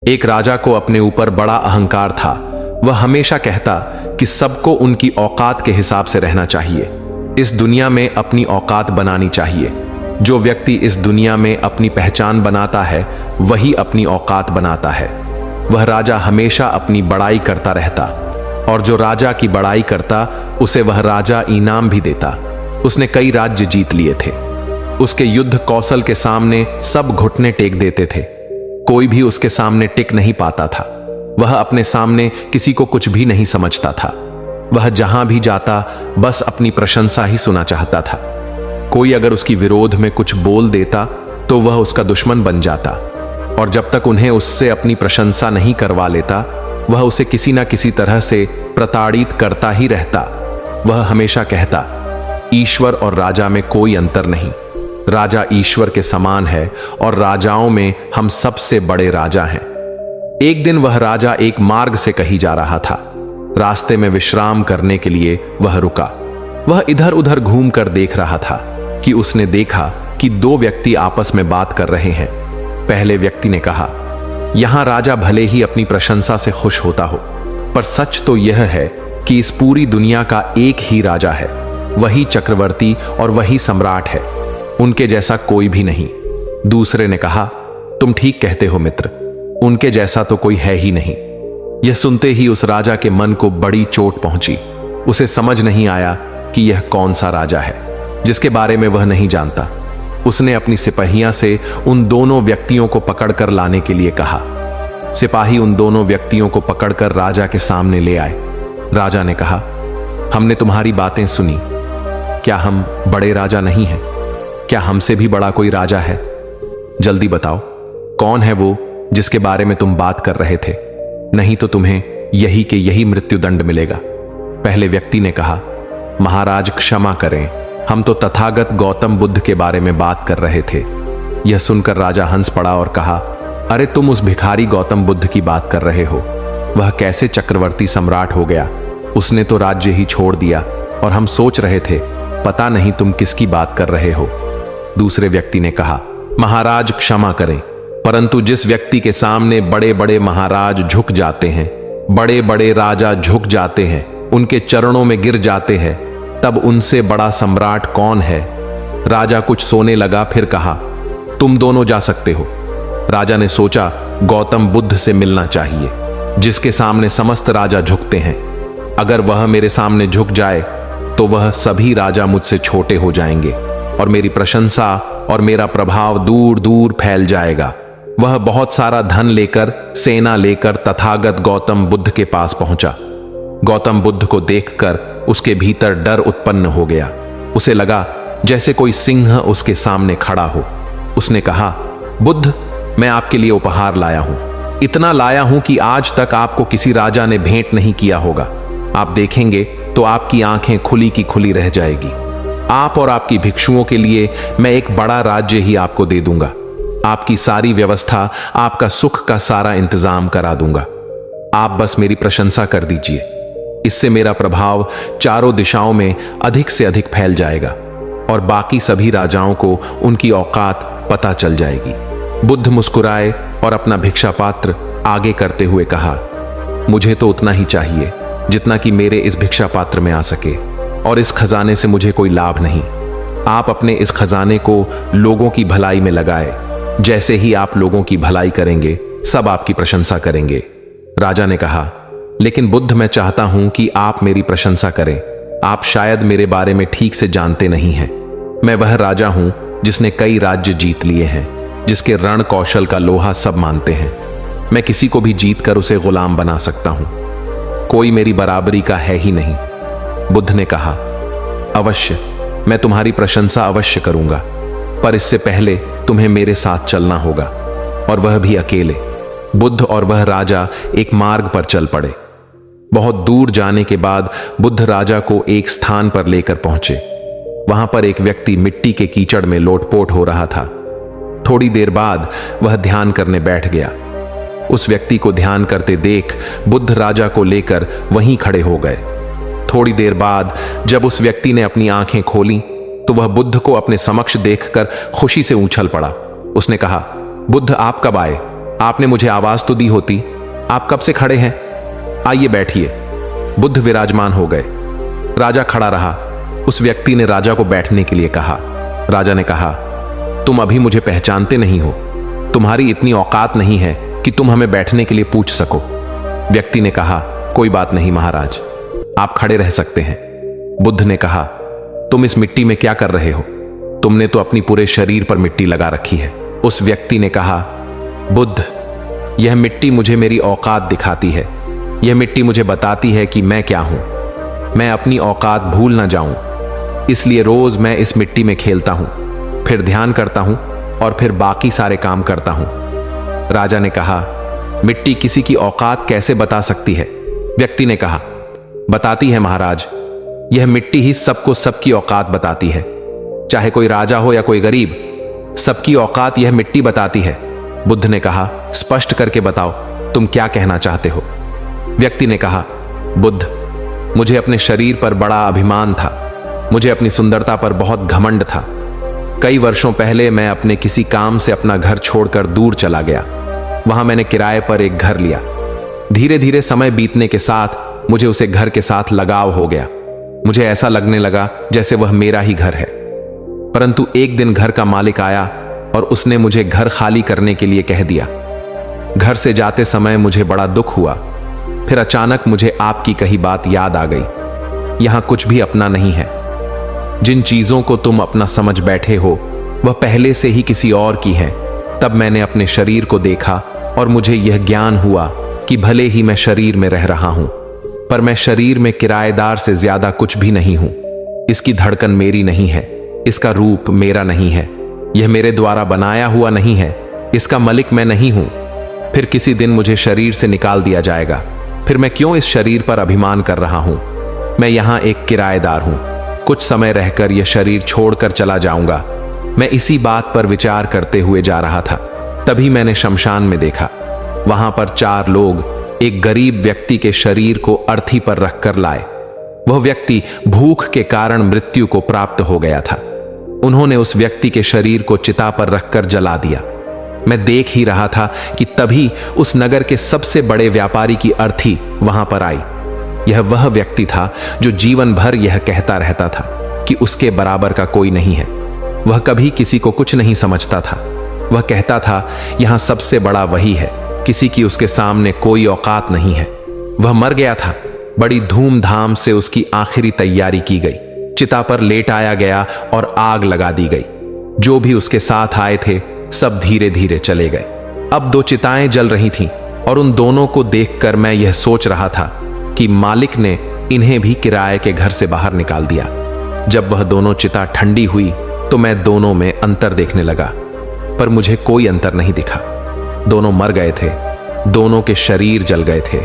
एक राजा को अपने ऊपर बड़ा अहंकार था। वह हमेशा कहता कि सबको उनकी औकात के हिसाब से रहना चाहिए। इस दुनिया में अपनी औकात बनानी चाहिए। जो व्यक्ति इस दुनिया में अपनी पहचान बनाता है वही अपनी औकात बनाता है। वह राजा हमेशा अपनी बड़ाई करता रहता और जो राजा की बड़ाई करता उसे वह राजा इनाम भी देता। उसने कई राज्य जीत लिए थे। उसके युद्ध कौशल के सामने सब घुटने टेक देते थे। कोई भी उसके सामने टिक नहीं पाता था। वह अपने सामने किसी को कुछ भी नहीं समझता था। वह जहां भी जाता बस अपनी प्रशंसा ही सुना चाहता था। कोई अगर उसकी विरोध में कुछ बोल देता तो वह उसका दुश्मन बन जाता और जब तक उन्हें उससे अपनी प्रशंसा नहीं करवा लेता वह उसे किसी ना किसी तरह से प्रताड़ित करता ही रहता। वह हमेशा कहता, ईश्वर और राजा में कोई अंतर नहीं। राजा ईश्वर के समान है और राजाओं में हम सबसे बड़े राजा हैं। एक दिन वह राजा एक मार्ग से कहीं जा रहा था। रास्ते में विश्राम करने के लिए वह रुका। वह इधर उधर घूम कर देख रहा था कि उसने देखा कि दो व्यक्ति आपस में बात कर रहे हैं। पहले व्यक्ति ने कहा, यहां राजा भले ही अपनी प्रशंसा से खुश होता हो, पर सच तो यह है कि इस पूरी दुनिया का एक ही राजा है, वही चक्रवर्ती और वही सम्राट है। उनके जैसा कोई भी नहीं। दूसरे ने कहा, तुम ठीक कहते हो मित्र, उनके जैसा तो कोई है ही नहीं। यह सुनते ही उस राजा के मन को बड़ी चोट पहुंची। उसे समझ नहीं आया कि यह कौन सा राजा है जिसके बारे में वह नहीं जानता। उसने अपनी सिपाहियां से उन दोनों व्यक्तियों को पकड़कर लाने के लिए कहा। सिपाही उन दोनों व्यक्तियों को पकड़कर राजा के सामने ले आए। राजा ने कहा, हमने तुम्हारी बातें सुनी। क्या हम बड़े राजा नहीं हैं? क्या हमसे भी बड़ा कोई राजा है? जल्दी बताओ, कौन है वो जिसके बारे में तुम बात कर रहे थे? नहीं तो तुम्हें यही के यही मृत्युदंड मिलेगा। पहले व्यक्ति ने कहा, महाराज क्षमा करें, हम तो तथागत गौतम बुद्ध के बारे में बात कर रहे थे। यह सुनकर राजा हंस पड़ा और कहा, अरे तुम उस भिखारी गौतम बुद्ध की बात कर रहे हो। वह कैसे चक्रवर्ती सम्राट हो गया? उसने तो राज्य ही छोड़ दिया और हम सोच रहे थे पता नहीं तुम किसकी बात कर रहे हो। दूसरे व्यक्ति ने कहा, महाराज क्षमा करें, परंतु जिस व्यक्ति के सामने बड़े बड़े महाराज झुक जाते हैं, बड़े बड़े राजा झुक जाते हैं, उनके चरणों में गिर जाते हैं, तब उनसे बड़ा सम्राट कौन है? राजा कुछ सोने लगा, फिर कहा, तुम दोनों जा सकते हो। राजा ने सोचा, गौतम बुद्ध से मिलना चाहिए, जिसके सामने समस्त राजा झुकते हैं। अगर वह मेरे सामने झुक जाए तो वह सभी राजा मुझसे छोटे हो जाएंगे और मेरी प्रशंसा और मेरा प्रभाव दूर दूर फैल जाएगा। वह बहुत सारा धन लेकर, सेना लेकर तथागत गौतम बुद्ध के पास पहुंचा। गौतम बुद्ध को देखकर उसके भीतर डर उत्पन्न हो गया। उसे लगा जैसे कोई सिंह उसके सामने खड़ा हो। उसने कहा, बुद्ध, मैं आपके लिए उपहार लाया हूं। इतना लाया हूं कि आज तक आपको किसी राजा ने भेंट नहीं किया होगा। आप देखेंगे तो आपकी आंखें खुली की खुली रह जाएगी। आप और आपकी भिक्षुओं के लिए मैं एक बड़ा राज्य ही आपको दे दूंगा। आपकी सारी व्यवस्था, आपका सुख का सारा इंतजाम करा दूंगा। आप बस मेरी प्रशंसा कर दीजिए। इससे मेरा प्रभाव चारों दिशाओं में अधिक से अधिक फैल जाएगा और बाकी सभी राजाओं को उनकी औकात पता चल जाएगी। बुद्ध मुस्कुराए और अपना भिक्षा पात्र आगे करते हुए कहा, मुझे तो उतना ही चाहिए जितना कि मेरे इस भिक्षा पात्र में आ सके, और इस खजाने से मुझे कोई लाभ नहीं। आप अपने इस खजाने को लोगों की भलाई में लगाए। जैसे ही आप लोगों की भलाई करेंगे, सब आपकी प्रशंसा करेंगे। राजा ने कहा, लेकिन बुद्ध, मैं चाहता हूं कि आप मेरी प्रशंसा करें। आप शायद मेरे बारे में ठीक से जानते नहीं हैं। मैं वह राजा हूं जिसने कई राज्य जीत लिए हैं, जिसके रण कौशल का लोहा सब मानते हैं। मैं किसी को भी जीत कर उसे गुलाम बना सकता हूं। कोई मेरी बराबरी का है ही नहीं। बुद्ध ने कहा, अवश्य, मैं तुम्हारी प्रशंसा अवश्य करूंगा, पर इससे पहले तुम्हें मेरे साथ चलना होगा, और वह भी अकेले। बुद्ध और वह राजा एक मार्ग पर चल पड़े। बहुत दूर जाने के बाद बुद्ध राजा को एक स्थान पर लेकर पहुंचे। वहां पर एक व्यक्ति मिट्टी के कीचड़ में लोटपोट हो रहा था। थोड़ी देर बाद वह ध्यान करने बैठ गया। उस व्यक्ति को ध्यान करते देख बुद्ध राजा को लेकर वहीं खड़े हो गए। थोड़ी देर बाद जब उस व्यक्ति ने अपनी आंखें खोली तो वह बुद्ध को अपने समक्ष देखकर खुशी से उछल पड़ा। उसने कहा, बुद्ध, आप कब आए? आपने मुझे आवाज तो दी होती। आप कब से खड़े हैं? आइए बैठिए। बुद्ध विराजमान हो गए। राजा खड़ा रहा। उस व्यक्ति ने राजा को बैठने के लिए कहा। राजा ने कहा, तुम अभी मुझे पहचानते नहीं हो, तुम्हारी इतनी औकात नहीं है कि तुम हमें बैठने के लिए पूछ सको। व्यक्ति ने कहा, कोई बात नहीं महाराज, आप खड़े रह सकते हैं। बुद्ध ने कहा, तुम इस मिट्टी में क्या कर रहे हो? तुमने तो अपनी पूरे शरीर पर मिट्टी लगा रखी है। उस व्यक्ति ने कहा, बुद्ध, यह मिट्टी मुझे मेरी औकात दिखाती है। यह मिट्टी मुझे बताती है कि मैं क्या हूं। मैं अपनी औकात भूल ना जाऊं, इसलिए रोज मैं इस मिट्टी में खेलता हूं, फिर ध्यान करता हूं और फिर बाकी सारे काम करता हूं। राजा ने कहा, मिट्टी किसी की औकात कैसे बता सकती है? व्यक्ति ने कहा, बताती है महाराज। यह मिट्टी ही सबको सबकी औकात बताती है, चाहे कोई राजा हो या कोई गरीब, सबकी औकात यह मिट्टी बताती है। बुद्ध ने कहा, स्पष्ट करके बताओ, तुम क्या कहना चाहते हो? व्यक्ति ने कहा, बुद्ध, मुझे अपने शरीर पर बड़ा अभिमान था, मुझे अपनी सुंदरता पर बहुत घमंड था। कई वर्षों पहले मैं अपने किसी काम से अपना घर छोड़कर दूर चला गया। वहां मैंने किराए पर एक घर लिया। धीरे धीरे समय बीतने के साथ मुझे उसे घर के साथ लगाव हो गया। मुझे ऐसा लगने लगा जैसे वह मेरा ही घर है। परंतु एक दिन घर का मालिक आया और उसने मुझे घर खाली करने के लिए कह दिया। घर से जाते समय मुझे बड़ा दुख हुआ। फिर अचानक मुझे आपकी कही बात याद आ गई, यहां कुछ भी अपना नहीं है। जिन चीजों को तुम अपना समझ बैठे हो वह पहले से ही किसी और की हैं। तब मैंने अपने शरीर को देखा और मुझे यह ज्ञान हुआ कि भले ही मैं शरीर में रह रहा हूं, पर मैं शरीर में किराएदार से ज्यादा कुछ भी नहीं हूं। इसकी धड़कन मेरी नहीं है, इसका रूप मेरा नहीं है, यह मेरे द्वारा बनाया हुआ नहीं है, इसका मलिक मैं नहीं हूं। फिर किसी दिन मुझे शरीर से निकाल दिया जाएगा। फिर मैं क्यों इस शरीर पर अभिमान कर रहा हूं? मैं यहां एक किराएदार हूं। कुछ समय रहकर यह शरीर छोड़कर चला जाऊंगा। मैं इसी बात पर विचार करते हुए जा रहा था। तभी मैंने शमशान में देखा। वहां पर 4 लोग एक गरीब व्यक्ति के शरीर को अर्थी पर रखकर लाए। वह व्यक्ति भूख के कारण मृत्यु को प्राप्त हो गया था। उन्होंने उस व्यक्ति के शरीर को चिता पर रखकर जला दिया। मैं देख ही रहा था कि तभी उस नगर के सबसे बड़े व्यापारी की अर्थी वहां पर आई। यह वह व्यक्ति था जो जीवन भर यह कहता रहता था कि उसके बराबर का कोई नहीं है। वह कभी किसी को कुछ नहीं समझता था। वह कहता था, यहां सबसे बड़ा वही है, किसी की उसके सामने कोई औकात नहीं है। वह मर गया था। बड़ी धूमधाम से उसकी आखिरी तैयारी की गई। चिता पर लेटाया गया और आग लगा दी गई। जो भी उसके साथ आए थे सब धीरे धीरे चले गए। अब 2 चिताएं जल रही थीं और उन दोनों को देखकर मैं यह सोच रहा था कि मालिक ने इन्हें भी किराए के घर से बाहर निकाल दिया। जब वह दोनों चिता ठंडी हुई तो मैं दोनों में अंतर देखने लगा, पर मुझे कोई अंतर नहीं दिखा। दोनों मर गए थे। दोनों के शरीर जल गए थे।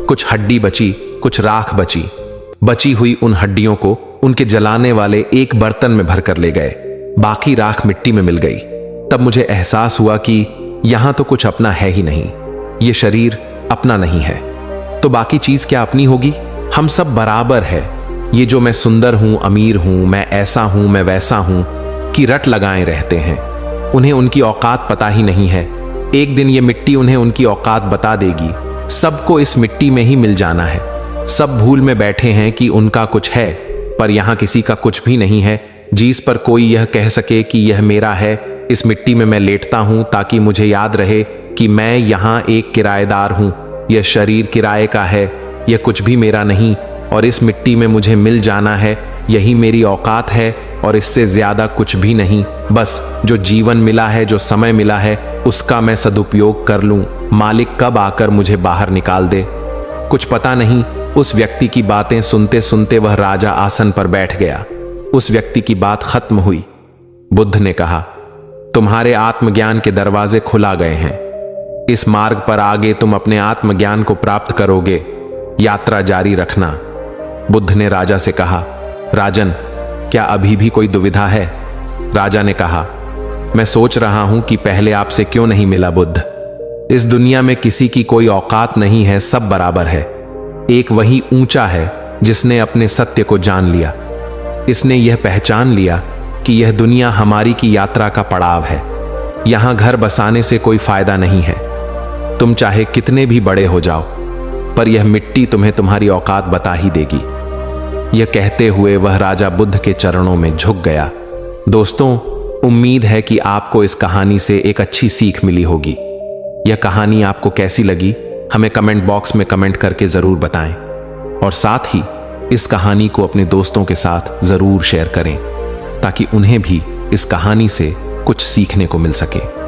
कुछ हड्डी बची, कुछ राख बची। बची हुई उन हड्डियों को उनके जलाने वाले एक बर्तन में भरकर ले गए। बाकी राख मिट्टी में मिल गई। तब मुझे एहसास हुआ कि यहां तो कुछ अपना है ही नहीं। ये शरीर अपना नहीं है तो बाकी चीज क्या अपनी होगी? हम सब बराबर है। ये जो मैं सुंदर हूं, अमीर हूं, मैं ऐसा हूं, मैं वैसा हूं कि रट लगाए रहते हैं। उन्हें उनकी औकात पता ही नहीं है। एक दिन ये मिट्टी उन्हें उनकी औकात बता देगी। सबको इस मिट्टी में ही मिल जाना है। सब भूल में बैठे हैं कि उनका कुछ है, पर यहां किसी का कुछ भी नहीं है जिस पर कोई यह कह सके कि यह मेरा है। इस मिट्टी में मैं लेटता हूं ताकि मुझे याद रहे कि मैं यहां एक किराएदार हूं। यह शरीर किराए का है, यह कुछ भी मेरा नहीं, और इस मिट्टी में मुझे मिल जाना है। यही मेरी औकात है और इससे ज्यादा कुछ भी नहीं। बस जो जीवन मिला है, जो समय मिला है, उसका मैं सदुपयोग कर लूं। मालिक कब आकर मुझे बाहर निकाल दे, कुछ पता नहीं। उस व्यक्ति की बातें सुनते सुनते वह राजा आसन पर बैठ गया। उस व्यक्ति की बात खत्म हुई। बुद्ध ने कहा, तुम्हारे आत्मज्ञान के दरवाजे खुला गए हैं। इस मार्ग पर आगे तुम अपने आत्मज्ञान को प्राप्त करोगे। यात्रा जारी रखना। बुद्ध ने राजा से कहा, राजन, क्या अभी भी कोई दुविधा है? राजा ने कहा, मैं सोच रहा हूं कि पहले आपसे क्यों नहीं मिला बुद्ध। इस दुनिया में किसी की कोई औकात नहीं है, सब बराबर है। एक वही ऊंचा है जिसने अपने सत्य को जान लिया। इसने यह पहचान लिया कि यह दुनिया हमारी की यात्रा का पड़ाव है। यहां घर बसाने से कोई फायदा नहीं है। तुम चाहे कितने भी बड़े हो जाओ, पर यह मिट्टी तुम्हें तुम्हारी औकात बता ही देगी। यह कहते हुए वह राजा बुद्ध के चरणों में झुक गया। दोस्तों, उम्मीद है कि आपको इस कहानी से एक अच्छी सीख मिली होगी। यह कहानी आपको कैसी लगी हमें कमेंट बॉक्स में कमेंट करके जरूर बताएं, और साथ ही इस कहानी को अपने दोस्तों के साथ जरूर शेयर करें ताकि उन्हें भी इस कहानी से कुछ सीखने को मिल सके।